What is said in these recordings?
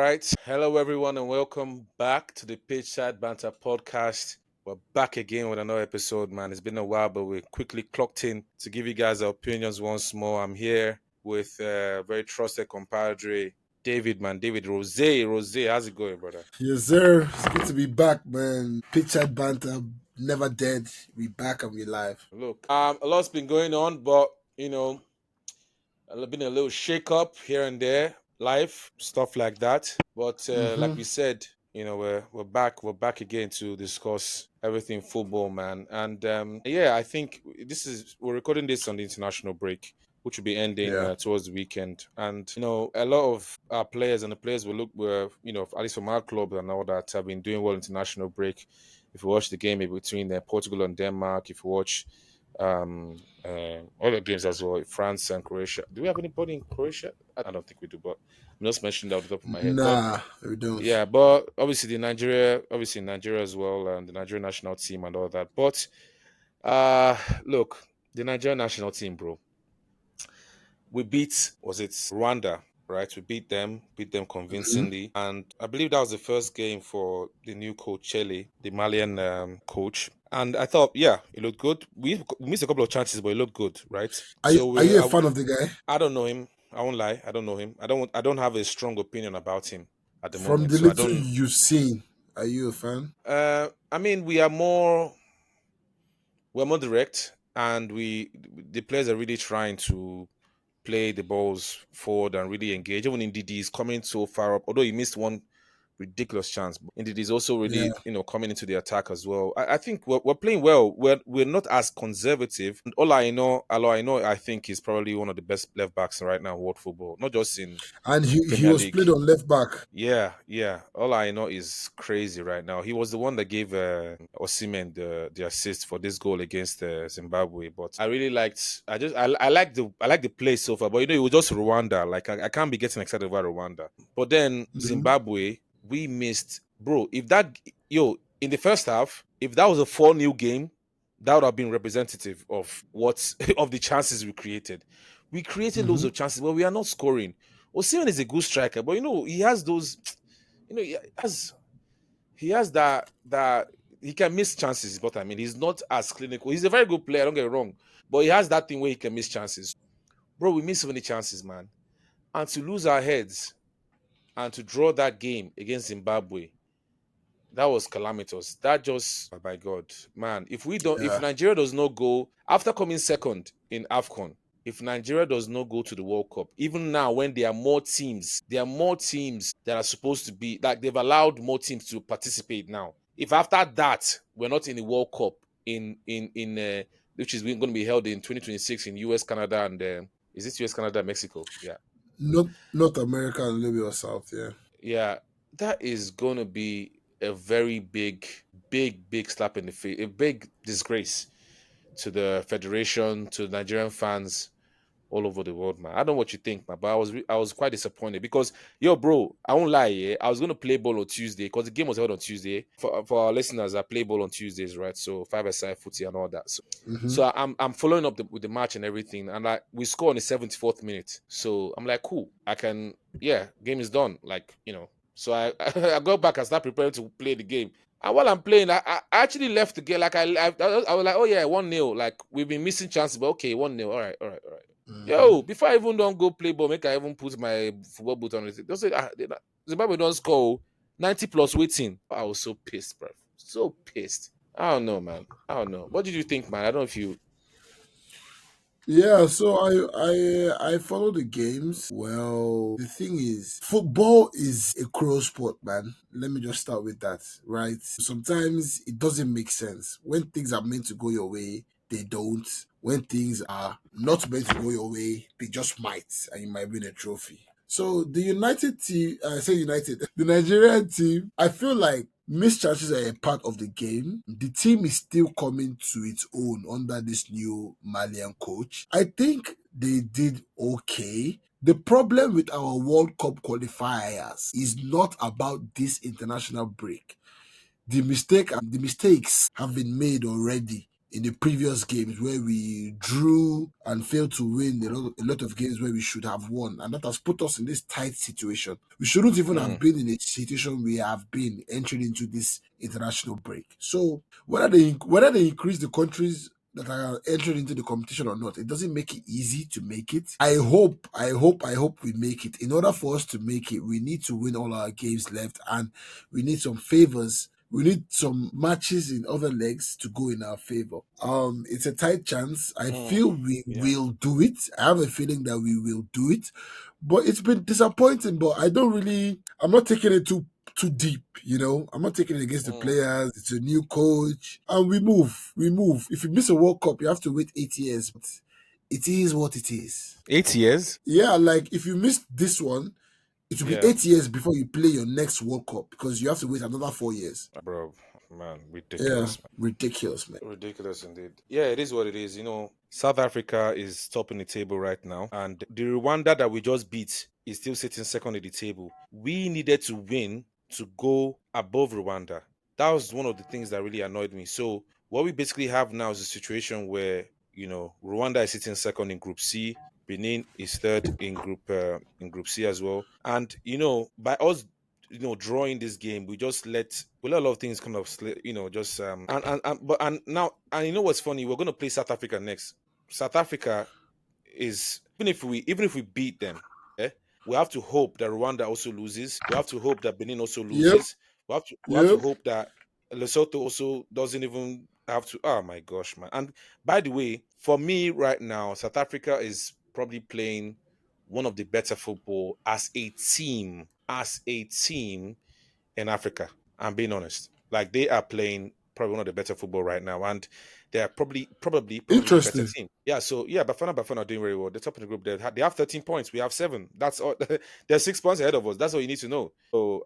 right. Hello, everyone, and welcome back to the Pitch Side Banter podcast. We're back again with another episode, man. It's been a while, but we quickly clocked in to give you guys our opinions once more. I'm here with very trusted compadre, David, man. David Rose. Rose, how's it going, brother? Yes, sir. It's good to be back, man. Picture banter, never dead. We back and we live. Look, a lot's been going on, but been a little shake up here and there, life stuff like that. But like Mm-hmm. we said, we're back. We're back again to discuss everything football, man. And I think we're recording this on the international break, which will be ending Yeah. towards the weekend. And a lot of our players and the players were at least from our club and all that have been doing well international break. If you watch the game between Portugal and Denmark, if you watch other games as well, France and Croatia. Do we have anybody in Croatia? I don't think we do, but I'm just mentioning that off the top of my head. But Nah, we don't. yeah, but obviously Nigeria as well, and the Nigerian national team and all that. But look, the Nigerian national team, bro, we beat, was it Rwanda? Right, we beat them Mm-hmm. convincingly, and I believe that was the first game for the new coach Chele, the Malian coach. And I thought, yeah, it looked good. We missed a couple of chances, but it looked good, right? Are you, So are you a fan of the guy? I don't know him. I won't lie. I don't know him. I don't have a strong opinion about him at the From moment. the So I little don't. you've seen, are you a fan? I mean, we're more direct, and the players are really trying to play the balls forward and really engage. Even Ndidi is coming so far up, although he missed one ridiculous chance. But Ndidi is also Yeah. really, coming into the attack as well. I think we're playing well. We're not as conservative. And I think he's probably one of the best left backs right now in world football, not just in And the he Premier was League. played on left back. Yeah, yeah. All I know is crazy right now. He was the one that gave Osimhen the assist for this goal against Zimbabwe. But I really liked. I like the play so far. But it was just Rwanda. Like I can't be getting excited about Rwanda. But then Mm-hmm. Zimbabwe, we missed, bro. If that in the first half, if that was a 4-0 game, that would have been representative of what of the chances we created. We created loads Mm-hmm. of chances, but we are not scoring. Osimhen is a good striker, but he has those, he has that he can miss chances. But I mean, he's not as clinical. He's a very good player. Don't get it wrong, but he has that thing where he can miss chances. Bro, we miss so many chances, man, and to lose our heads and to draw that game against Zimbabwe, that was calamitous. That just, oh my God, man. If Yeah. Nigeria does not go after coming second in AFCON, if Nigeria does not go to the World Cup, even now when there are more teams that are supposed to be, like they've allowed more teams to participate now. If after that we're not in the World Cup in which is going to be held in 2026 in US, Canada, and is it US, Canada, Mexico? Yeah, North America and a little bit of South, yeah. yeah, that is going to be a very big slap in the face, a big disgrace to the federation, to Nigerian fans all over the world, man. I don't know what you think, man, but I was quite disappointed because, yo, bro, I won't lie, yeah, I was gonna play ball on Tuesday because the game was held on Tuesday. For our listeners, I play ball on Tuesdays, right? So 5-a-side footy and all that. Mm-hmm. So I'm following up with the match and everything, and like we score in the 74th minute. So I'm like, cool, I can, yeah, game is done, like So I go back and start preparing to play the game. And while I'm playing, I actually left the game. Like I was like, oh yeah, 1-0. Like we've been missing chances, but okay, 1-0. All right, all right, all right. Mm-hmm. Yo, before I even don't go play ball, make I even put my football boot on it. Don't say Zimbabwe don't score 90 plus waiting. I was so pissed, bro. So pissed. I don't know, man. I don't know. What did you think, man? I don't know if you. Yeah, so I follow the games. Well, the thing is, football is a cruel sport, man. Let me just start with that, right? Sometimes it doesn't make sense. When things are meant to go your way, they don't. When things are not meant to go your way, they just might, and you might win a trophy. So the United team, I say United, the Nigerian team, I feel like missed chances are a part of the game. The team is still coming to its own under this new Malian coach. I think they did okay. The problem with our World Cup qualifiers is not about this international break. The mistakes have been made already in the previous games where we drew and failed to win a lot of games where we should have won. And that has put us in this tight situation. We shouldn't even have Mm, been in a situation we have been entering into this international break. So whether they increase the countries that are entering into the competition or not, it doesn't make it easy to make it. I hope we make it. In order for us to make it, we need to win all our games left, and we need some favors. We need some matches in other legs to go in our favor. It's a tight chance. I mm, feel we yeah. will do it. I have a feeling that we will do it, but it's been disappointing. But I don't really. I'm not taking it too deep, I'm not taking it against the Mm. players. It's a new coach, and we move. We move. If you miss a World Cup, you have to wait 8 years. But it is what it is. 8 years? Yeah, like if you miss this one, it will be Yeah, 8 years before you play your next World Cup because you have to wait another 4 years. bro, man, Yeah, ridiculous, man. ridiculous, man. Ridiculous indeed. Yeah, it is what it is. South Africa is topping the table right now, and the Rwanda that we just beat is still sitting second in the table. We needed to win to go above Rwanda. That was one of the things that really annoyed me. So what we basically have now is a situation where Rwanda is sitting second in Group C, Benin is third in Group C as well, and by us drawing this game, we let a lot of things kind of just and now, and you know what's funny, we're going to play South Africa next. South Africa is, even if we beat them, eh, we have to hope that Rwanda also loses. We have to hope that Benin also Yep, loses. We have to yep. hope that Lesotho also doesn't even have to. Oh my gosh, man! And by the way, for me right now, South Africa is probably playing one of the better football as a team. As a team in Africa. I'm being honest. Like, they are playing probably one of the better football right now, and they are probably the better Interesting. team. Yeah. So yeah, Bafana are doing very well. The top of the group. They have 13 points. We have 7. That's all. They're 6 points ahead of us. That's all you need to know. So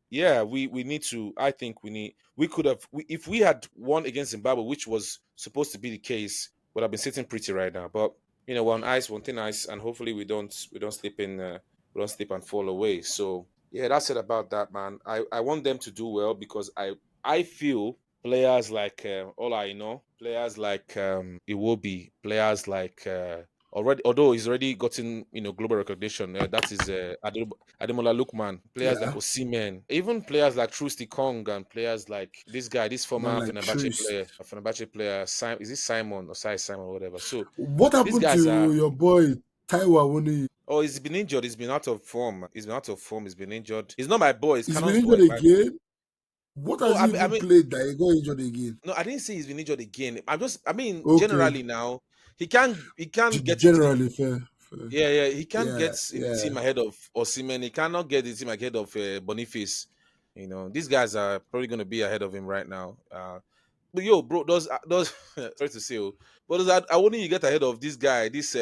yeah, we need to. I think we could have. If we had won against Zimbabwe, which was supposed to be the case, would have been sitting pretty right now. But we're on ice, one thing ice, and hopefully we don't slip in. We don't slip and fall away. So yeah, that's it about that, man. I want them to do well because I feel players like players like Iwobi, players like already, although he's already gotten global recognition. That is Ademola Lookman, players like Yeah, Osimhen, even players like Trusty Kong, and players like this man, former like truth. Fenerbahce player. Is it Simon or Simon or whatever? So What these happened guys are. to your boy Taiwa Woni? Oh, he's been injured. He's been out of form. He's been out of form. He's been injured. He's not my boy. He's He's been Cannon's injured boy, by the way. again. What No, has he even played that he got injured again? no, I didn't say he's been injured again. I mean, Okay, generally now, he can't get into the. generally fair, fair. Yeah, yeah, he can't Yeah, get in the yeah. team ahead of Osimhen. He cannot get the team ahead of Boniface. These guys are probably going to be ahead of him right now. But yo, bro, does sorry to say, but I wouldn't you get ahead of this guy, this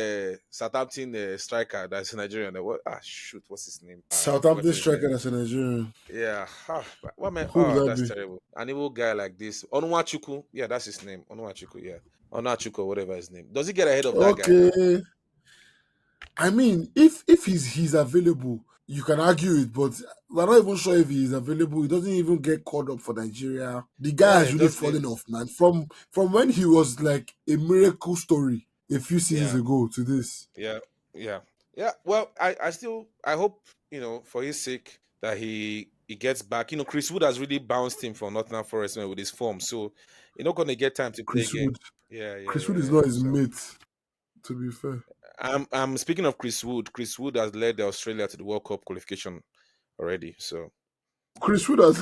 Southampton striker that's Nigerian. What? Shoot, what's his name? I've Southampton forgotten his name. striker that's a Nigerian. Yeah, what man? Who would Oh, that that's be? terrible. An evil guy like this, Onwachuku. Yeah, that's his name, Onwachuku. Yeah, Onwachuku, whatever his name. Does he get ahead of that guy now? Okay. I mean, if he's available, you can argue it, but we're not even sure if he's available. He doesn't even get called up for Nigeria. The guy Yeah, has it really does. fallen off, man. From when he was like a miracle story a few seasons Yeah, ago to this. yeah, yeah, yeah. Well, I hope for his sake that he gets back. Chris Wood has really bounced him for Nottingham Forest with his form, so you're not going to get time to play Chris again. Wood. Yeah, yeah, Chris Wood yeah, is yeah. not his So mate, to be fair. I'm speaking of Chris Wood. Chris Wood has led Australia to the World Cup qualification already. So Chris Wood has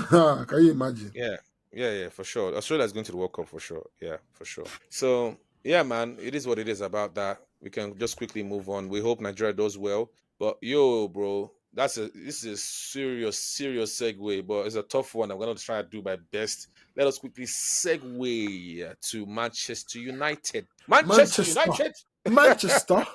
can you imagine? yeah, yeah, yeah, for sure. Australia is going to the World Cup for sure. Yeah, for sure. So yeah, man, it is what it is about that. We can just quickly move on. We hope Nigeria does well. But yo, bro, this is a serious, serious segue, but it's a tough one. I'm gonna try to do my best. Let us quickly segue to Manchester United. Manchester Manchester. United. Manchester.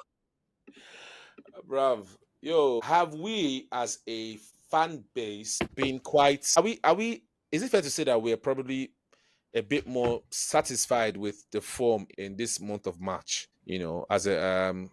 Bruv, yo, have we as a fan base been quite? Are we? Is it fair to say that we're probably a bit more satisfied with the form in this month of March? As a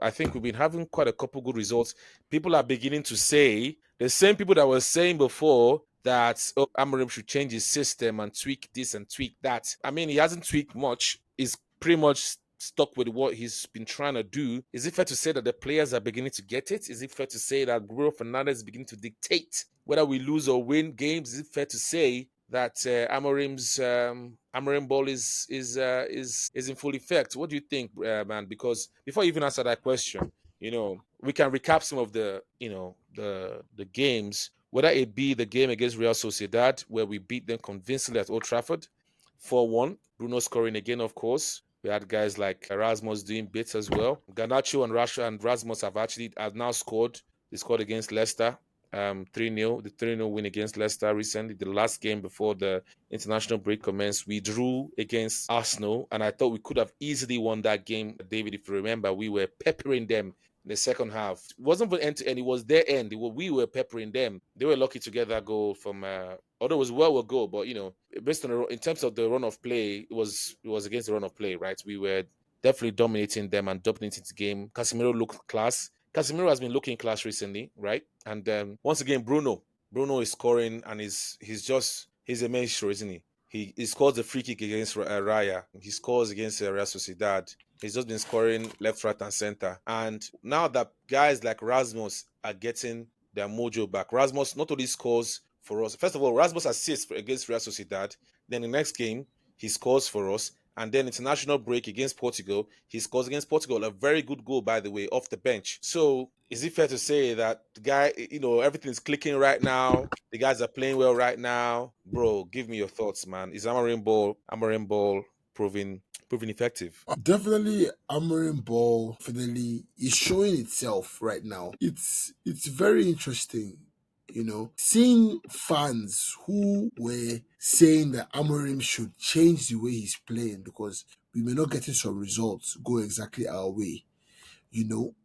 I think we've been having quite a couple good results. People are beginning to say the same people that were saying before that Amorim should change his system and tweak this and tweak that. I mean, he hasn't tweaked much. He's pretty much stuck with what he's been trying to do. Is it fair to say that the players are beginning to get it? Is it fair to say that Bruno Fernandes is beginning to dictate whether we lose or win games? Is it fair to say that Amorim's Amorim ball is in full effect? What do you think, man? Because before you even answer that question, we can recap some of the the games, whether it be the game against Real Sociedad where we beat them convincingly at Old Trafford 4-1, Bruno scoring again, of course. We had guys like Erasmus doing bits as well. Garnacho and Rasha and Rasmus have now scored. They scored against Leicester 3-0, the 3-0 win against Leicester recently. The last game before the international break commenced, we drew against Arsenal, and I thought we could have easily won that game. David, if you remember, we were peppering them in the second half. It wasn't for end to end, it was their end. We were peppering them. They were lucky to get that goal from although it was well a goal, but based on in terms of the run of play, it was against the run of play, right? We were definitely dominating them and dominating the game. Casemiro looked class. Casemiro has been looking class recently, right? And once again, Bruno is scoring, and he's a maestro, isn't he? He scores the free kick against Raya. He scores against Real Sociedad. He's just been scoring left, right, and center. And now that guys like Rasmus are getting their mojo back, Rasmus not only scores for us. First of all, Rasmus assists against Real Sociedad. Then the next game, he scores for us. And then international break against Portugal, he scores against Portugal. A very good goal, by the way, off the bench. So is it fair to say that the guy, everything's clicking right now? The guys are playing well right now? Bro, give me your thoughts, man. Is Amorim Ball proving effective? Definitely, Amorim Ball finally is showing itself right now. It's very interesting, seeing fans who were saying that Amorim should change the way he's playing because we may not getting some results go exactly our way.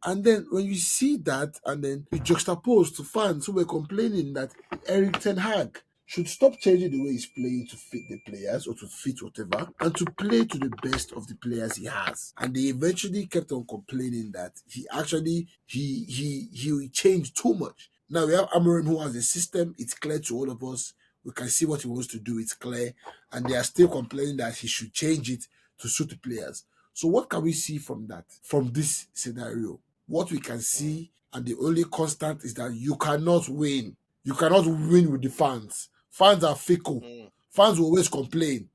And then when you see that, and then you juxtapose to fans who were complaining that Eric Ten Hag should stop changing the way he's playing to fit the players or to fit whatever, and to play to the best of the players he has. And they eventually kept on complaining that he actually he changed too much. Now we have Amorim who has a system. It's clear to all of us. We can see what he wants to do. It's clear, and they are still complaining that he should change it to suit the players. So what can we see from that, from this scenario? What we can Mm, see, and the only constant is that you cannot win. You cannot win with the fans. Fans are fickle. mm, Fans will always complain.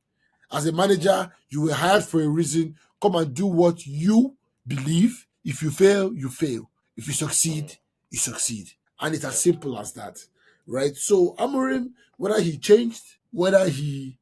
As a mm, manager, you were hired for a reason. Come and do what you believe. If you fail, you fail. If you mm. succeed, you succeed. And it's as Yeah. simple as that. Right? So Amorim, whether he changed, whether he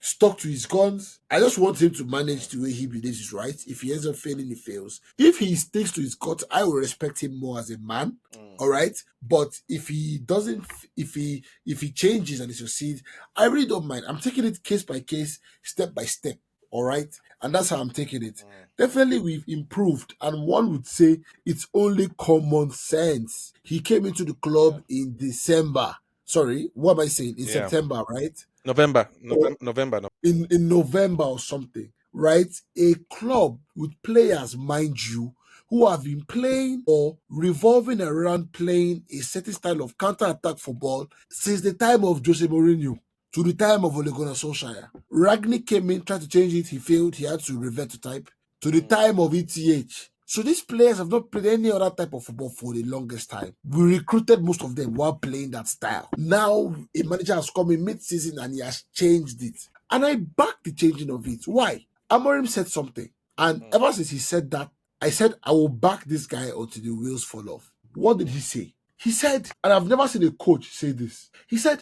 stuck to his guns. I just want him to manage Mm, the way he believes is right. If he ends up failing, he fails. If he sticks to his guts, I will respect him more as a man. mm, All right. But if he doesn't, if he changes and he succeeds, I really don't mind. I'm taking it case by case, step by step. All right. And that's how I'm taking it. mm. Definitely, we've improved, and one would say it's only common sense. He came into the Yeah. club in December. Sorry, what am I saying? In Yeah. September, right? November. Or November. in November or something, right? A club with players, mind you, who have been playing or revolving around playing a certain style of counter-attack football since the time of Jose Mourinho to the time of Ole Gunnar Solskjaer. Ragnick came in, tried to change it, he failed, he had to revert to type. To the Mm, time of ETH. So these players have not played any other type of football for the longest time. We recruited most of them while playing that style. Now a manager has come in mid-season and he has changed it. And I back the changing of it. Why? Amorim said something. And mm, ever since he said that, I said I will back this guy until the wheels fall off. What did he say? He said, and I've never seen a coach say this. He said,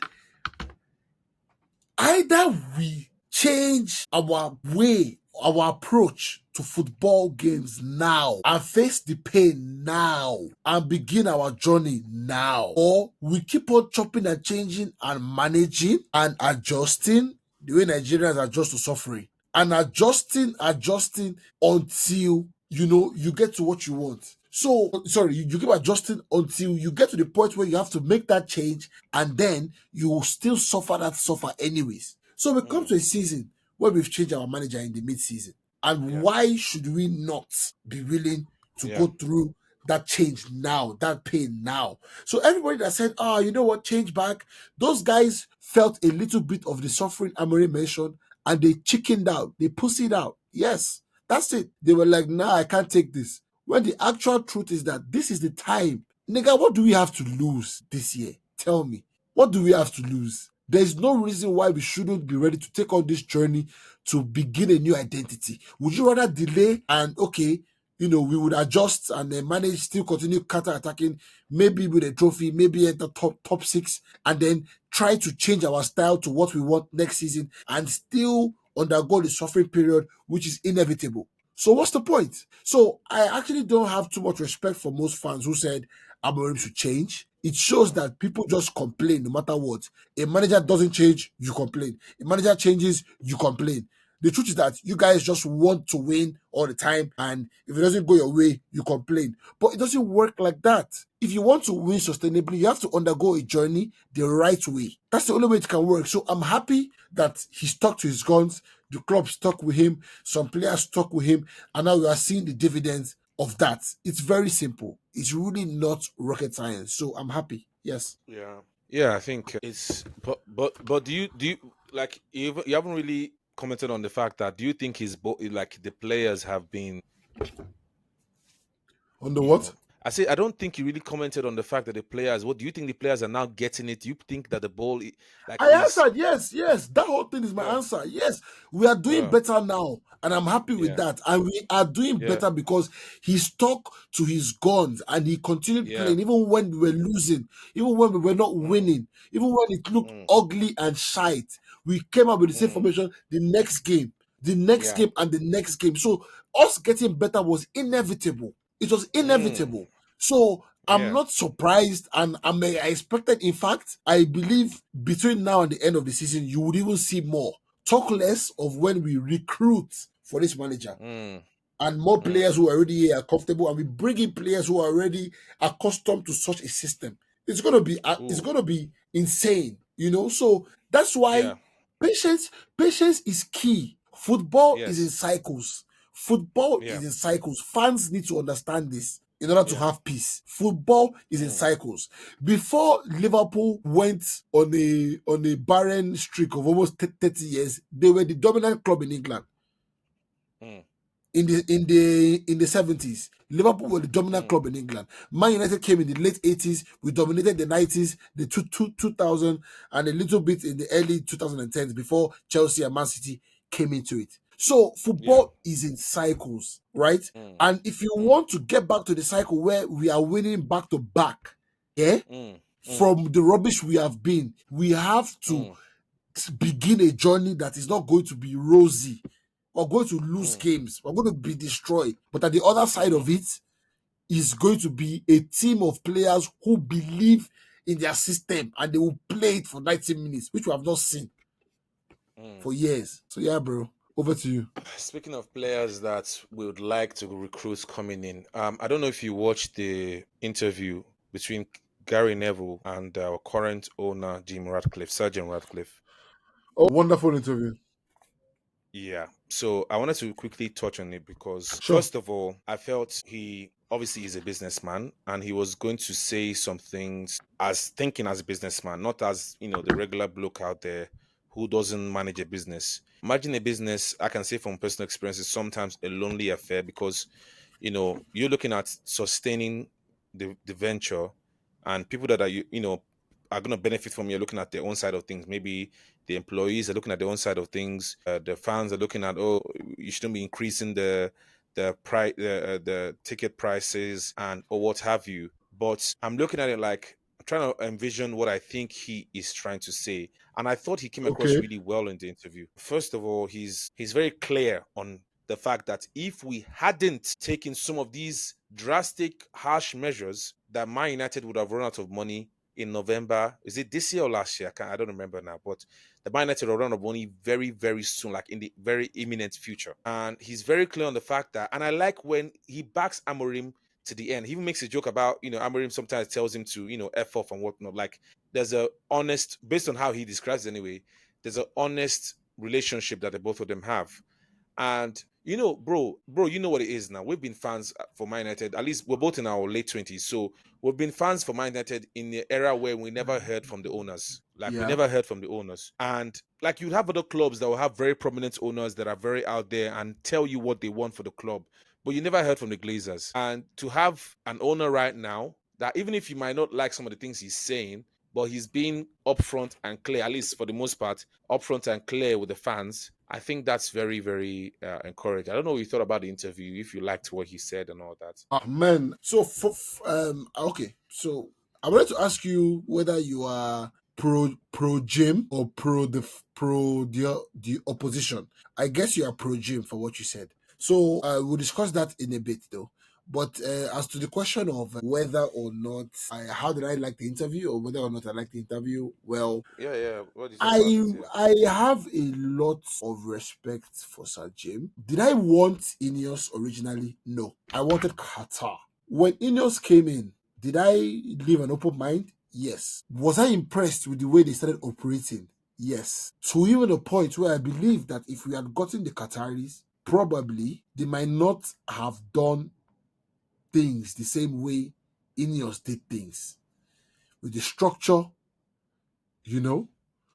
either we change our way, our approach to football games now and face the pain now and begin our journey now, or we keep on chopping and changing and managing and adjusting the way Nigerians adjust to suffering and adjusting until you get to what you want. So sorry, you keep adjusting until you get to the point where you have to make that change, and then you will still suffer anyways. So we come mm. to a season where we've changed our manager in the mid-season. And Yeah. why should we not be willing to Yeah. go through that change now, that pain now. So everybody that said, "Oh, you know what, change back," those guys felt a little bit of the suffering Amory mentioned, and they chickened out, they pussied out. Yes, that's it. They were like, "Nah, I can't take this." When the actual truth is that this is the time, nigga. What do we have to lose this year? Tell me, what do we have to lose? There's no reason why we shouldn't be ready to take on this journey to begin a new identity. Would you rather delay and okay, we would adjust and then manage, still continue counter attacking, maybe with a trophy, maybe enter top six, and then try to change our style to what we want next season and still undergo the suffering period, which is inevitable. So what's the point? So I actually don't have too much respect for most fans who said Amorim should change. It shows Mm, that people just complain no matter what. A manager doesn't change, you complain. A manager changes, you complain. The truth is that you guys just want to win all the time, and if it doesn't go your way, you complain. But it doesn't work like that. If you want to win sustainably, you have to undergo a journey the right way. That's the only way it can work. So I'm happy that he stuck to his guns. The club stuck with him. Some players stuck with him, and now we are seeing the dividends of that. It's very simple. It's really not rocket science. So I'm happy. Yes. yeah, yeah. I think it's but do you like you haven't really commented on the fact that do you think like the players have been On the you what? know I say I don't think you really commented on the fact that the players. What do you think the players are now getting it? Do you think that the ball like I is answered yes, yes. That whole thing is my yeah answer. Yes, we are doing yeah better now, and I'm happy with yeah that. And we are doing yeah better because he stuck to his guns and he continued yeah playing, even when we were losing, even when we were not mm, winning, even when it looked mm, ugly and shite. We came up with the same mm, formation the next yeah game, and the next game. So us getting better was inevitable. It was mm, inevitable. So I'm yeah not surprised, and I expected. In fact, I believe between now and the end of the season, you would even see more. Talk less of when we recruit for this manager mm, and more mm, players who are already here are comfortable, and we bring in players who are already accustomed to such a system. It's ooh gonna be insane, So that's why yeah patience is key. Football is in yes cycles. Football yeah is in cycles. Fans need to understand this in order to yeah have peace. Football is in mm, cycles. Before Liverpool went on a barren streak of almost 30 years, they were the dominant club in England mm, in the 70s. Liverpool were the dominant mm, club in England. Man United came in the late 80s. We dominated the 90s, the 2000, and a little bit in the early 2010s before Chelsea and Man City came into it. So yeah football is in cycles, right? mm, And if you mm, want to get back to the cycle where we are winning back to back, yeah, mm, mm, from the rubbish we have been, we have to mm, begin a journey that is not going to be rosy. We're going to lose mm, games. We're going to be destroyed. But at the other side mhm, of it is going to be a team of players who believe in their system and they will play it for 90 minutes, which we have not seen mm. for years. So yeah, bro. Over to you. Speaking of players that we would like to recruit coming in, I don't know if you watched the interview between Gary Neville and our current owner, Jim Radcliffe, Sergeant Radcliffe. Oh, wonderful interview. Yeah. So I wanted to quickly touch on it because, Sure. first of all, I felt he obviously is a businessman and he was going to say some things as thinking as a businessman, not as, the regular bloke out there who doesn't manage a business. Managing a business, I can say from personal experience, is sometimes a lonely affair because, you're looking at sustaining the venture and people that are, are going to benefit from you looking at their own side of things. Maybe the employees are looking at their own side of things. The fans are looking at, oh, you shouldn't be increasing the price, the ticket prices, and or what have you. But I'm looking at it like I'm trying to envision what I think he is trying to say, and I thought he came across Okay. really well in the interview. First of all, he's very clear on the fact that if we hadn't taken some of these drastic, harsh measures, that Man United would have run out of money in November. Is it this year or last year? I don't remember now. But the Man United will run out of money very, very soon, like in the very imminent future. And he's very clear on the fact that, and I like when he backs Amorim to the end. He even makes a joke about, Amorim sometimes tells him to, F off and whatnot. Like there's a honest, based on how he describes it anyway, there's an honest relationship that the both of them have. And bro, you know what it is now. We've been fans for Man United. At least we're both in our late 20s, so we've been fans for Man United in the era where we never heard from the owners. Like we Yeah. never heard from the owners, and like you'd have other clubs that will have very prominent owners that are very out there and tell you what they want for the club, but you never heard from the Glazers. And to have an owner right now that even if you might not like some of the things he's saying, but he's being upfront and clear, at least for the most part, upfront and clear with the fans. I think that's very, very encouraging. I don't know what you thought about the interview, if you liked what he said and all that. Ah, man. So okay. So I wanted to ask you whether you are pro gym or pro the opposition. I guess you are pro gym for what you said. So we'll discuss that in a bit though. But as to the question of whether or not how did I like the interview or whether or not I like the interview, well, Yeah, yeah. What do you think I about it? Yeah. I have a lot of respect for Sir Jim. Did I want Ineos originally? No. I wanted Qatar. When Ineos came in, did I leave an open mind? Yes. Was I impressed with the way they started operating? Yes. To even the point where I believe that if we had gotten the Qataris, probably they might not have done things the same way Ineos did things. With the structure, you know,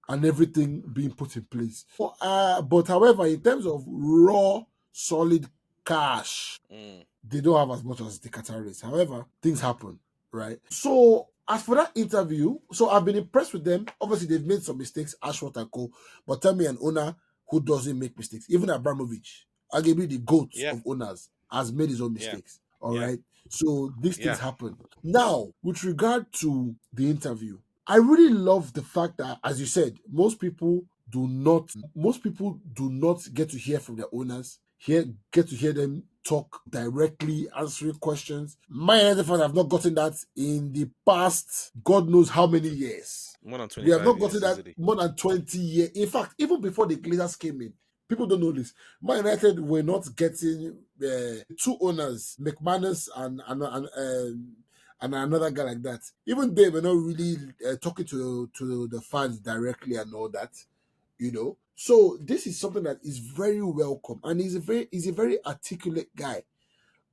and everything being put in place. But however, in terms of raw, solid cash, Mm, they don't have as much as the Qataris. However, things happen, right? So as for that interview, so I've been impressed with them. Obviously, they've made some mistakes, Ashworth and Co. But tell me an owner who doesn't make mistakes. Even Abramovich, arguably the GOAT yeah, of owners, has made his own yeah, mistakes. All yeah, right. So these things yeah. happen. Now, with regard to the interview, I really love the fact that, as you said, most people do not get to hear from their owners, get to hear them talk directly, answering questions. My United fans have not gotten that in the past, God knows how many years. More than We have 25 not gotten years that easily. more than 20 years. In fact, even before the Glazers came in, people don't know this. Man United were not getting two owners, McManus and another guy like that. Even they were not really talking to the fans directly and all that, you know. So this is something that is very welcome, and he's a very articulate guy,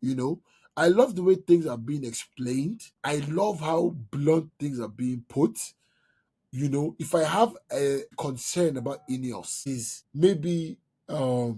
you know. I love the way things are being explained. I love how blunt things are being put. You know, if I have a concern about Ineos, is maybe the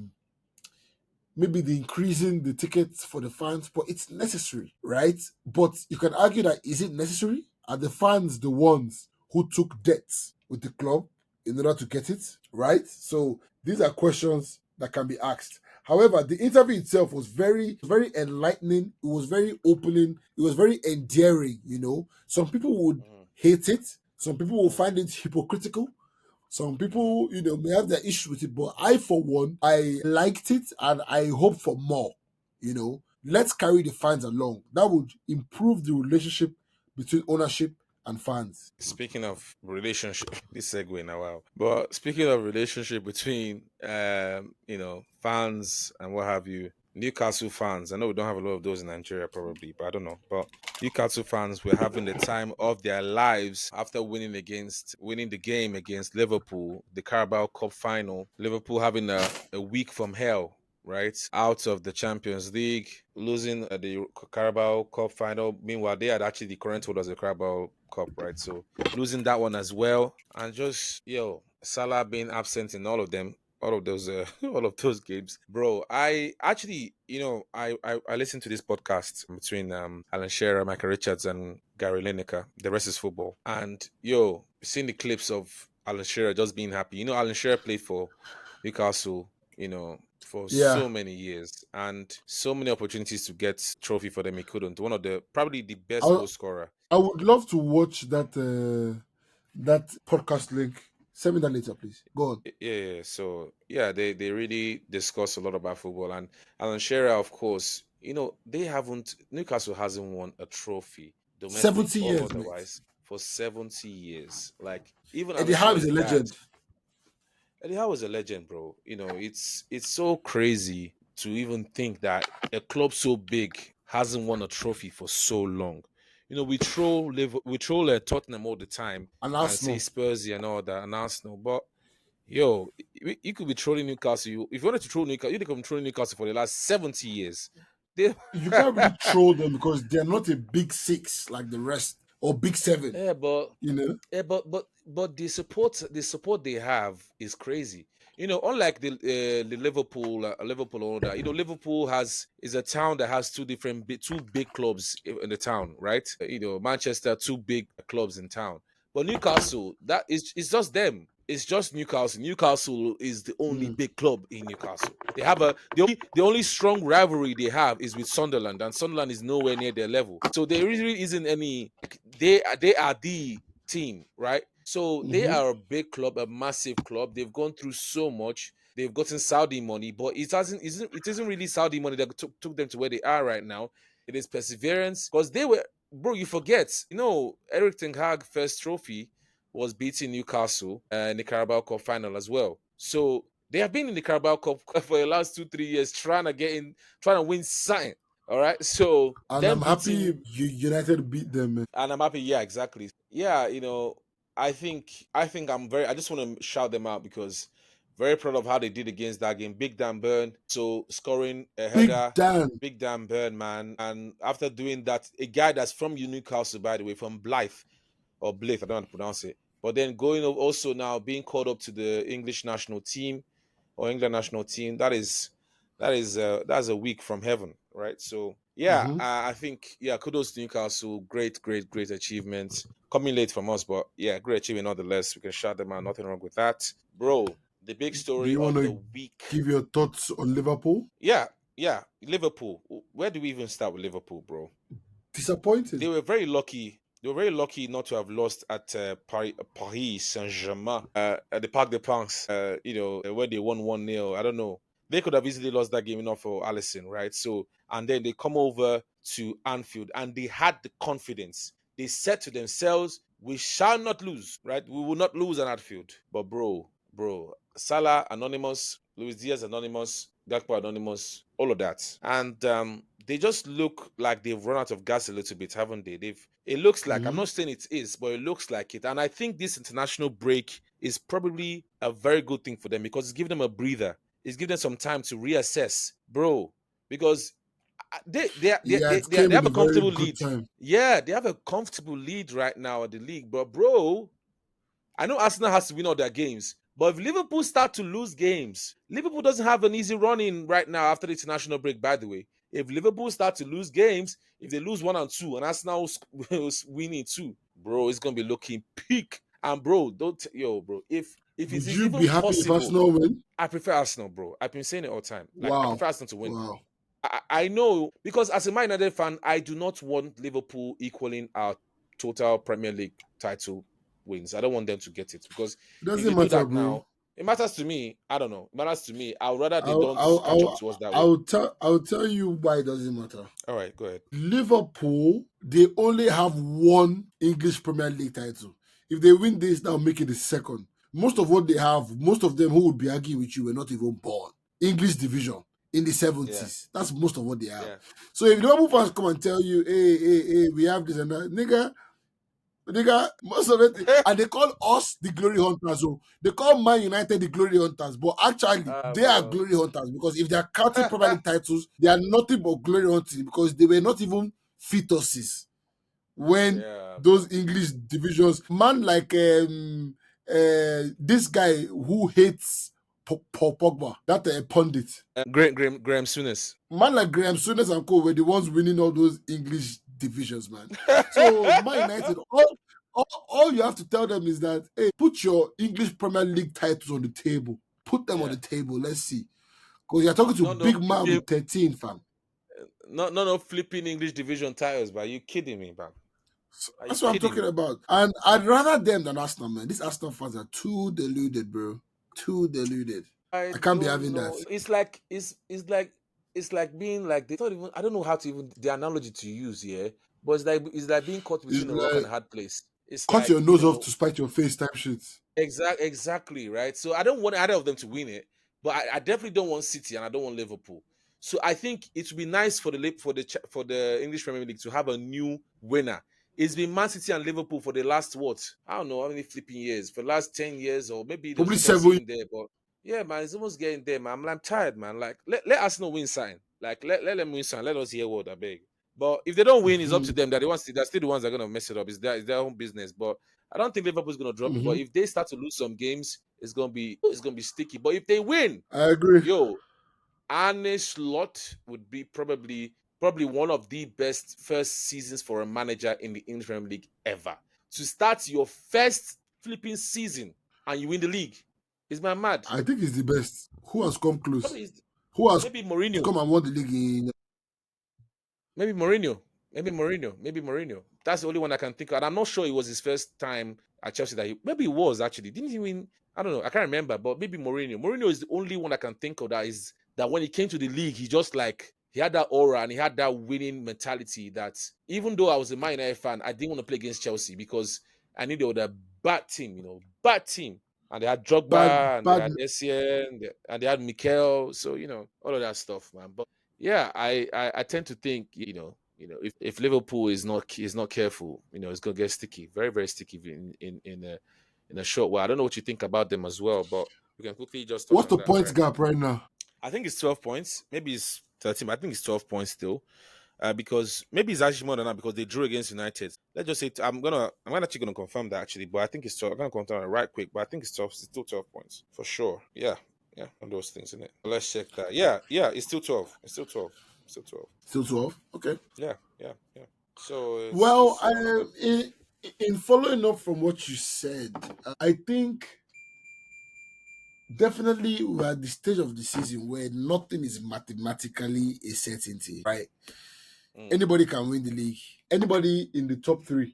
increasing the tickets for the fans, but it's necessary, right? But you can argue that is it necessary? Are the fans the ones who took debts with the club in order to get it, right? So these are questions that can be asked. However, the interview itself was very enlightening. It was very opening. It was very endearing. You know, some people would Mm, hate it. Some people will mm, find it hypocritical. Some mm. people, may have their issue with it, but I, for one, I liked it and I hope for more. Let's carry the fans along. That would improve the relationship between ownership and fans. Speaking of relationship, this segue now, wow. But speaking of relationship between, fans and what have you, Newcastle fans. I know we don't have a lot of those in Nigeria, probably, but I don't know. But Newcastle fans were having the time of their lives after winning the game against Liverpool, the Carabao Cup final. Liverpool having a week from hell, right? Out of the Champions League, losing the Carabao Cup final. Meanwhile, they had actually the current holders of the Carabao Cup, right? So losing that one as well, and just Salah being absent in all of those all of those games, bro. I actually, I listened to this podcast between Alan Shearer, Michael Richards, and Gary Lineker. The rest is football, and seeing the clips of Alan Shearer just being happy. Alan Shearer played for Newcastle, for Yeah, so many years and so many opportunities to get trophy for them. He couldn't. One of the probably the best I, goal scorer. I would love to watch that podcast link. Send me that later, please. Go on. Yeah. So yeah, they really discuss a lot about football, and Alan Shearer, of course, they haven't Newcastle hasn't won a trophy, domestic 70 or years, mate. otherwise, for 70 years. Like even Eddie Alan Howe is Shearer's a dad, legend. Eddie Howe was a legend, bro. It's so crazy to even think that a club so big hasn't won a trophy for so long. We troll Tottenham all the time And and say Arsenal. Spursy and all that and Arsenal, but Yo, you could be trolling Newcastle. If you wanted to troll Newcastle, you'd come trolling Newcastle for the last 70 years. They, You can't really troll them because they're not a big six like the rest or big seven. yeah, but You know. but the support they have is crazy. Unlike the Liverpool owner, Liverpool is a town that has two big clubs in the town, right? Manchester, two big clubs in town. But Newcastle, that is it's just them. It's just Newcastle. Newcastle is the only Mm. big club in Newcastle. They have the only strong rivalry they have is with Sunderland, and Sunderland is nowhere near their level. So there really isn't any. They are the team, right? So they Mm-hmm. are a big club, a massive club. They've gone through so much. They've gotten Saudi money, but it isn't really Saudi money that took them to where they are right now. It is perseverance because they were, bro. You forget, Eric Ten Hag first trophy was beating Newcastle in the Carabao Cup final as well. So they have been in the Carabao Cup for the last 2 3 years trying to win something. All right, so And them I'm happy beating United beat them. and I'm happy. Yeah, exactly. Yeah, I think I just want to shout them out because very proud of how they did against that game. Big Dan Burn, so scoring a Big header. Dan. Big Dan Burn, man. And after doing that, a guy that's from Newcastle, by the way, from Blythe or Blythe, I don't know how to pronounce it. But then going also now being called up to the English national team or England national team, that's a week from heaven, right? So yeah, Mm-hmm. I think kudos to Newcastle. Great, great, great achievement. Coming late from us, but yeah, great achievement nonetheless. We can shout them out. Nothing wrong with that, bro. The big Do story you want of the to week. give your thoughts on Liverpool? Yeah, yeah, Liverpool. Where do we even start with Liverpool, bro? They Disappointed. were very lucky. They were very lucky not to have lost at Paris Saint-Germain at the Parc des Princes. Where they won 1-0. I don't know. They could have easily lost that game enough for Allison, right? So and then they come over to Anfield and they had the confidence. They said to themselves, "We shall not lose, right? We will not lose at Anfield." But bro, Salah anonymous, Luis Diaz anonymous, Gakpo anonymous, all of that, and they just look like they've run out of gas a little bit, haven't they? It looks like, I'm Mm-hmm. not saying it is, but it looks like it. And I think this international break is probably a very good thing for them because it's giving them a breather. It's giving them some time to reassess, bro. Because Yeah, it they came have in a a very comfortable good lead. time. Yeah, they have a comfortable lead right now at the league. But bro, I know Arsenal has to win all their games, but if Liverpool start to lose games, Liverpool doesn't have an easy run in right now after the international break, by the way. If Liverpool start to lose games, if they lose 1 and 2 and Arsenal was winning two, bro, it's gonna be looking peak. And bro, bro, if it Would is you be even happy if possible, Arsenal win? I prefer Arsenal, bro. I've been saying it all the time. Like I Wow. prefer Arsenal to win. Wow. I know because as a Man United fan, I do not want Liverpool equaling our total Premier League title wins. I don't want them to get it because It if doesn't they do matter, that bro. now, it matters to me. I don't know. It matters to me. I'd rather they I'll don't I'll catch up I'll to us that way. I'll tell you why it doesn't matter. All right, go ahead. Liverpool, they only have one English Premier League title. If they win this, that'll make it the second. Most of what they have, most of them who would be arguing with you were not even born. English division in the Yeah, 70s. That's most of what they have. yeah. So if Liverpool fans come and tell you, hey, we have this and that, nigga, most of it, and they call us the glory hunters. So they call Man United the glory hunters, but actually they are Bro. glory hunters because if they are counting Premier League titles, they are nothing but glory hunting because they were not even fetuses when Yeah, those English divisions. Man like this guy who hates Paul Pogba, that pundit. Graham Souness. Man like Graham Souness and Co were the ones winning all those English divisions, man. So Man United, all you have to tell them is that, hey, put your English Premier League titles on the table. Put them on Yeah. the table. Let's see. Because you're talking to No big man flipping, with 13, fam. no flipping English division titles, but are you kidding me, man? So Are you that's what I'm kidding talking me? about. And I'd rather them than Arsenal, man. These Arsenal fans are too deluded, bro. Too deluded. I I can't be don't having that. know. It's like being like they thought even I don't know how to even the analogy to use here, but it's like being caught It's between a rock like and a hard place. It's cut like your nose off to spite your face type shit. exactly right. So I don't want either of them to win it, but I definitely don't want City and I don't want Liverpool. So I think it would be nice for the for the English Premier League to have a new winner. It's been Man City and Liverpool for the last what? I don't know how many flipping years. For the last 10 years, or maybe there was Probably Chelsea 7. in there, but yeah, man, it's almost getting there, man. I'm tired, man. Like, let Arsenal win sign. Like, let them win sign. Let us hear what I beg. But if they don't win, it's up to Mm-hmm. them. They're still the ones that are gonna mess it up. It's their own business. But I don't think Liverpool's gonna drop it. Mm-hmm. But if they start to lose some games, it's gonna be sticky. But if they win, I agree. yo, Arne Slot would be probably one of the best first seasons for a manager in the English Premier League ever. To start your first flipping season and you win the league, is man mad? I think it's the best. Who has come close? Probably Who has maybe Mourinho. come and won the league in? Maybe Mourinho. Maybe Mourinho. Maybe Mourinho. That's the only one I can think of. And I'm not sure it was his first time at Chelsea that maybe it was actually. Didn't he win? I don't know. I can't remember, but maybe Mourinho. Mourinho is the only one I can think of that when he came to the league, he just like he had that aura and he had that winning mentality that even though I was a Man United fan, I didn't want to play against Chelsea because I knew they were the bad team, bad team. And they had Bad, Drogba and they bad. had Essien and they had Mikel. So, all of that stuff, man. But yeah, I tend to think, if Liverpool is not careful, it's gonna get sticky, very very sticky in a short while. I don't know what you think about them as well, but we can quickly just touch What's on the that, points right? gap right now? I think it's 12 points, maybe it's 13. I think it's 12 points still, because maybe it's actually more than that because they drew against United. Let's just say I'm actually gonna confirm that actually, but I think it's 12. I'm gonna confirm it right quick, but I think it's 12. It's still 12 points for sure. Yeah, yeah, on those things, isn't it? Let's check that. Yeah, yeah, it's still 12. It's still 12. It's still 12. Still 12. Okay. Yeah, yeah, yeah. So it's Well, it's one of them. in following up from what you said, I think definitely we're at the stage of the season where nothing is mathematically a certainty, right? Mm, Anybody can win the league. Anybody in the top 3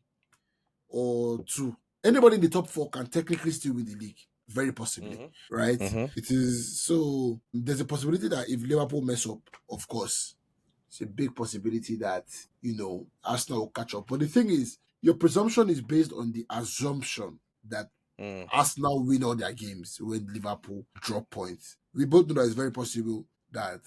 or 2, anybody in the top 4 can technically still win the league. Very possibly, mm-hmm, right? mm-hmm, It is so. There's a possibility that if Liverpool mess up, of course, it's a big possibility that Arsenal will catch up. But the thing is, your presumption is based on the assumption that mm, Arsenal win all their games when Liverpool drop points. We both know that it's very possible that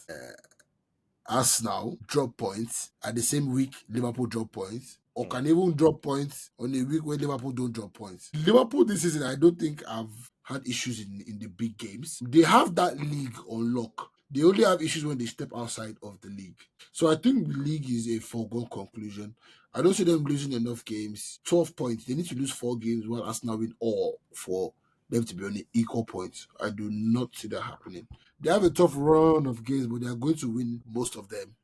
Arsenal drop points at the same week Liverpool drop points, or mm, can even drop points on a week when Liverpool don't drop points. Liverpool this season, I don't think have had issues in the big games. They have that league on lock. They only have issues when they step outside of the league. So I think the league is a foregone conclusion. I don't see them losing enough games. 12 points. They need to lose 4 games while Arsenal win all for them to be on the equal points. I do not see that happening. They have a tough run of games, but they are going to win most of them,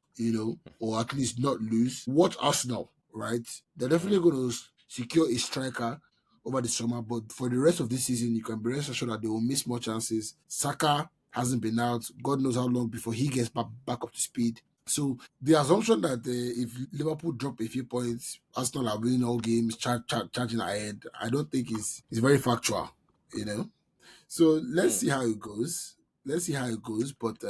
or at least not lose. Watch Arsenal, right? They're mm, definitely going to secure a striker over the summer, but for the rest of this season, you can be rest assured that they will miss more chances. Saka hasn't been out. God knows how long before he gets back up to speed. So the assumption that if Liverpool drop a few points, Arsenal are winning all games, charging ahead, I don't think is very factual, you know. So let's mm. see how it goes. Let's see how it goes. But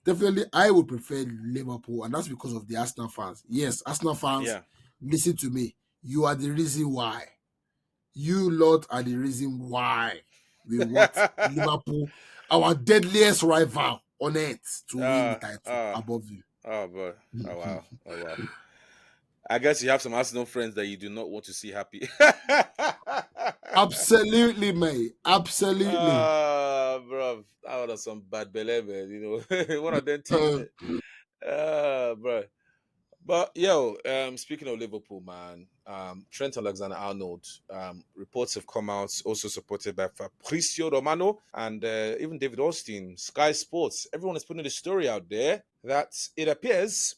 definitely, I would prefer Liverpool, and that's because of the Arsenal fans. Yes, Arsenal fans, Yeah. listen to me. You are the reason why. You lot are the reason why we want Liverpool, our deadliest rival on earth, to win the uh, title uh, above you. oh, boy. Oh, wow. Oh, wow. I guess you have some Arsenal friends that you do not want to see happy. Absolutely, mate. Absolutely. Bro, that was some bad belly, man. One of them teams. Uh, Bro. But yo, speaking of Liverpool, man, Trent Alexander Arnold, reports have come out, also supported by Fabrizio Romano and even David Austin, Sky Sports. Everyone is putting the story out there that it appears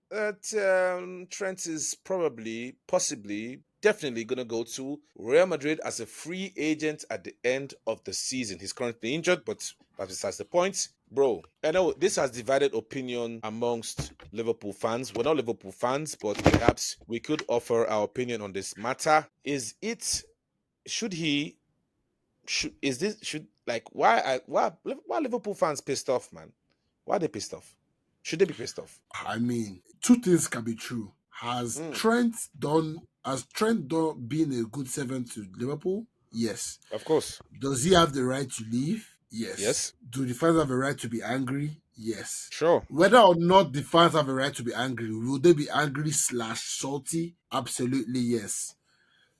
that Trent is probably, possibly, definitely going to go to Real Madrid as a free agent at the end of the season. He's currently injured, but besides the point, bro. I know this has divided opinion amongst Liverpool fans. We're not Liverpool fans, but perhaps we could offer our opinion on this matter. Is it? Should he? Should is this? Should like why Liverpool fans pissed off, man? Why are they pissed off? Should they be pissed off? I mean, two things can be true. Mm, Has Trent done been a good servant to Liverpool? Yes. of course. Does he have the right to leave? Yes. Yes. Do the fans have a right to be angry? Yes. Sure. Whether or not the fans have a right to be angry, will they be angry slash salty? Absolutely yes.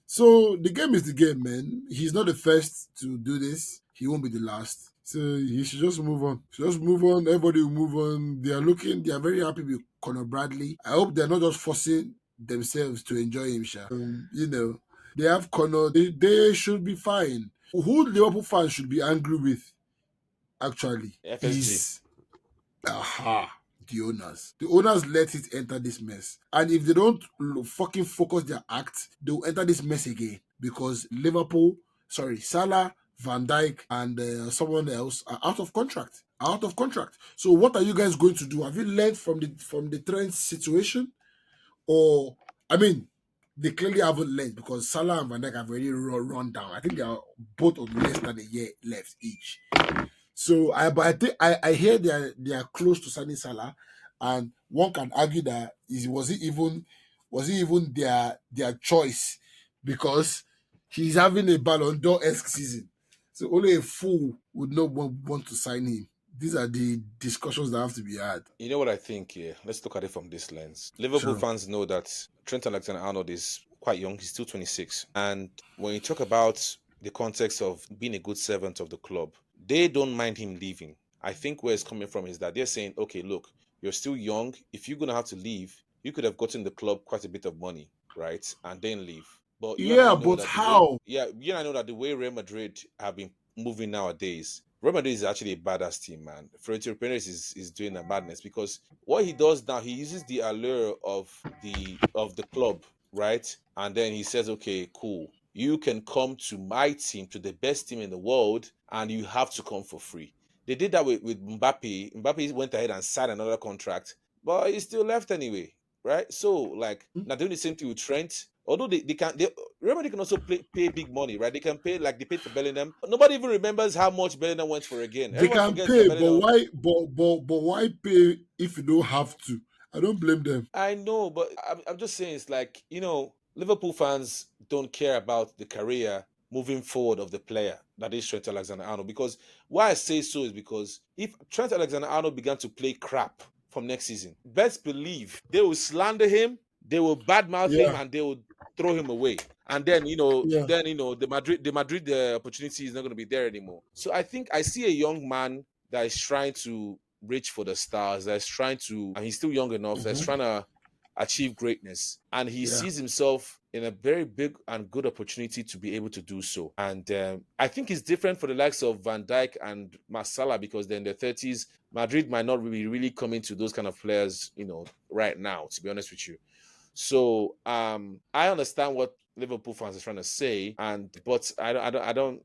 So the game is the game, man. He's not the first to do this. He won't be the last. So he should just move on. Just move on. Everybody will move on. They are very happy with Conor Bradley. I hope they're not just forcing themselves to enjoy him, Sha. They have Conor. They should be fine. Who Liverpool fans should be angry with, actually, FSG. is aha. The owners. The owners let it enter this mess. And if they don't fucking focus their act, they'll enter this mess again. Because Salah, Van Dijk, and someone else are out of contract. Out of contract. So what are you guys going to do? Have you learned from the Trent situation? Or I mean, they clearly haven't learned because Salah and Van Dijk have already run down. I think they are both on less than a year left each. So but I think I hear they are close to signing Salah, and one can argue that was it even their choice because he's having a Ballon d'Or-esque season. So only a fool would not want to sign him. These are the discussions that have to be had. You know what I think here? Let's look at it from this lens. Liverpool Sure. fans know that Trent Alexander Arnold is quite young. He's still 26. And when you talk about the context of being a good servant of the club, they don't mind him leaving. I think where it's coming from is that they're saying, okay, look, you're still young. If you're going to have to leave, you could have gotten the club quite a bit of money, right? And then leave. But you and I Yeah, know but that the way, how? yeah, you and I know that the way Real Madrid have been moving nowadays, Real Madrid is actually a badass team, man. Florentino Perez is doing a madness because what he does now, he uses the allure of the club, right? And then he says, okay, cool. You can come to my team, to the best team in the world, and you have to come for free. They did that with Mbappe. Mbappe went ahead and signed another contract, but he still left anyway, right? So, like, now doing the same thing with Trent. Although Real Madrid can also pay big money, right? They can pay like they paid for Bellingham. Nobody even remembers how much Bellingham went for again. They Everyone can forgets that pay, but Bellingham. why pay if you don't have to? I don't blame them. I know, but I'm just saying it's like, Liverpool fans don't care about the career moving forward of the player that is Trent Alexander Arnold. Because why I say so is because if Trent Alexander Arnold began to play crap from next season, best believe they will slander him, they will badmouth him, Yeah, and they will throw him away. And then yeah. the Madrid opportunity is not going to be there anymore. So I think I see a young man that is trying to reach for the stars, that's trying to, and he's still young enough, that's Hmm. trying to achieve greatness. And he Yeah. sees himself in a very big and good opportunity to be able to do so. And I think it's different for the likes of Van Dijk and Masala because they're in their 30s. Madrid might not really coming to those kind of players, right now, to be honest with you. So I understand what Liverpool fans are trying to say, but I don't,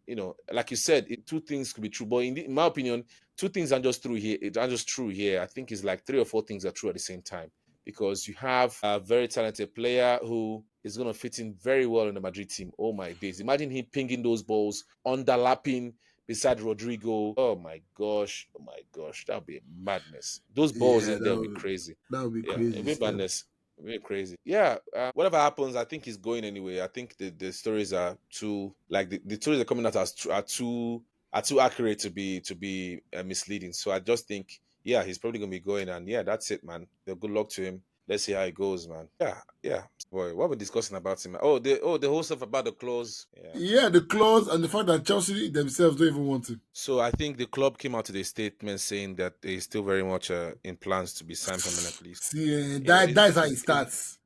like you said, two things could be true. But in my opinion, two things aren't just true here. It aren't just true here. I think it's like three or four things are true at the same time because you have a very talented player who is going to fit in very well in the Madrid team. Oh my days! Imagine him pinging those balls, underlapping beside Rodrigo. Oh my gosh, that would be madness. Those balls Yeah, in there will be crazy. that would be Yeah, it'll crazy be still. madness. Very crazy. Yeah. Whatever happens, I think he's going anyway. I think the stories are too like the stories are coming out are too accurate to be misleading. So I just think yeah, he's probably gonna be going, and yeah, that's it, man. Good luck to him. Let's see how it goes, man. Yeah, yeah. Boy, what we're discussing about him? The whole stuff about the clause. Yeah. Yeah, the clause and the fact that Chelsea themselves don't even want him. So I think the club came out with a statement saying that they still very much in plans to be signed permanently. See, You know, that's how it starts.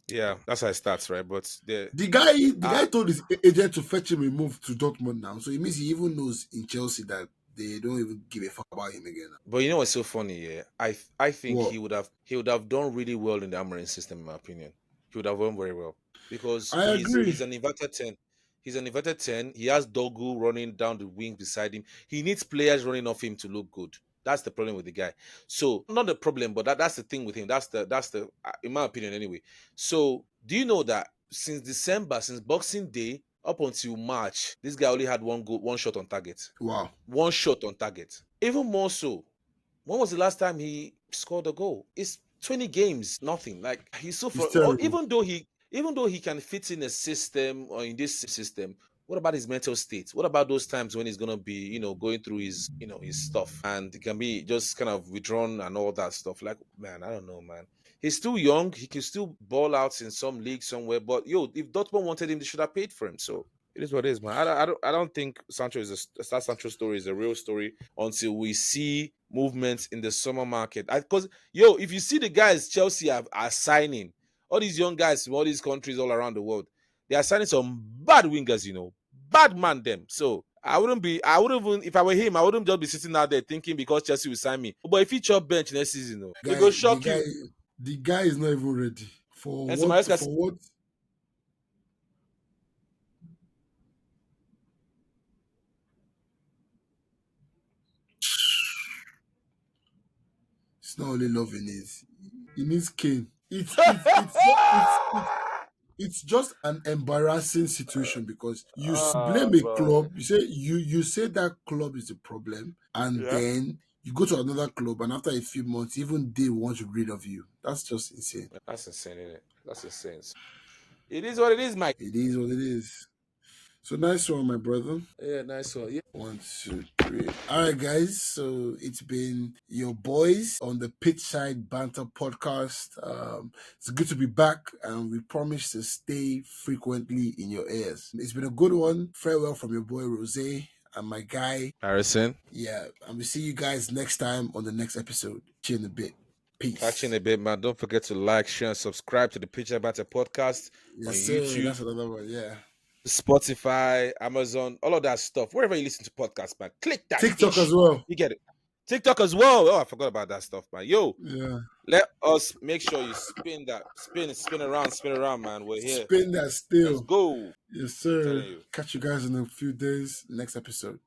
yeah, that's how it starts, right? But The guy uh, told his agent to fetch him a move to Dortmund now, so it means he even knows in Chelsea that they don't even give a fuck about him again. But you know what's so funny? Yeah, I think What? he would have done really well in the Amorim system, in my opinion. He would have done very well because I he's agree. an inverted 10. He's an inverted 10. He has Dogu running down the wing beside him. He needs players running off him to look good. That's the problem with the guy. So not the problem, but that's the thing with him. That's the in my opinion anyway. So do you know that since December, since Boxing Day up until March, this guy only had one goal, one shot on target. Wow, One shot on target. Even more so, when was the last time he scored a goal? It's 20 games, nothing. Like he's so it's for terrible. even though he can fit in a system or in this system, What about his mental state? What about those times when he's gonna be, going through his stuff, and he can be just kind of withdrawn and all that stuff? Like, man, I don't know, man. He's still young. He can still ball out in some league somewhere. But if Dortmund wanted him, they should have paid for him. So it is what it is, man. I don't think Sancho is that Sancho story is a real story until we see movements in the summer market. Because if you see the guys Chelsea are signing, all these young guys from all these countries all around the world, they are signing some bad wingers, bad man them. So I wouldn't even, if I were him, I wouldn't just be sitting out there thinking because Chelsea will sign me. But if he chop bench next season, it Guy, go the shock guy, you. the guy is not even ready for And so what. Maresca, For what? It's not only loving it. He needs Kane. It's just an embarrassing situation because blame a bro. club. You say that club is the problem, and Yeah. then you go to another club, and after a few months, even they want to rid of you. That's just insane. That's insane, isn't it? That's insane. It is what it is, Mike. It is what it is. So nice one, my brother. Yeah, nice one. Yeah. One, two, three. All right, guys. So it's been your boys on the Pitchside Banter podcast. It's good to be back, and we promise to stay frequently in your ears. It's been a good one. Farewell from your boy Rose and my guy. Harrison. Yeah, and we see you guys next time on the next episode. Cheer in a bit. Catch you in Peace. a bit, man. Don't forget to like, share, and subscribe to the Picture About podcast on Yes, sir. YouTube, That's another one. Yeah. Spotify, Amazon, all of that stuff. Wherever you listen to podcasts, man, click that TikTok as ish. well. You get it. TikTok as well. Oh, I forgot about that stuff, man. Yeah. Let us make sure you spin around, man. We're here. Spin that Let's still. go. Yes, I'm sir. telling you. Catch you guys in a few days. Next episode.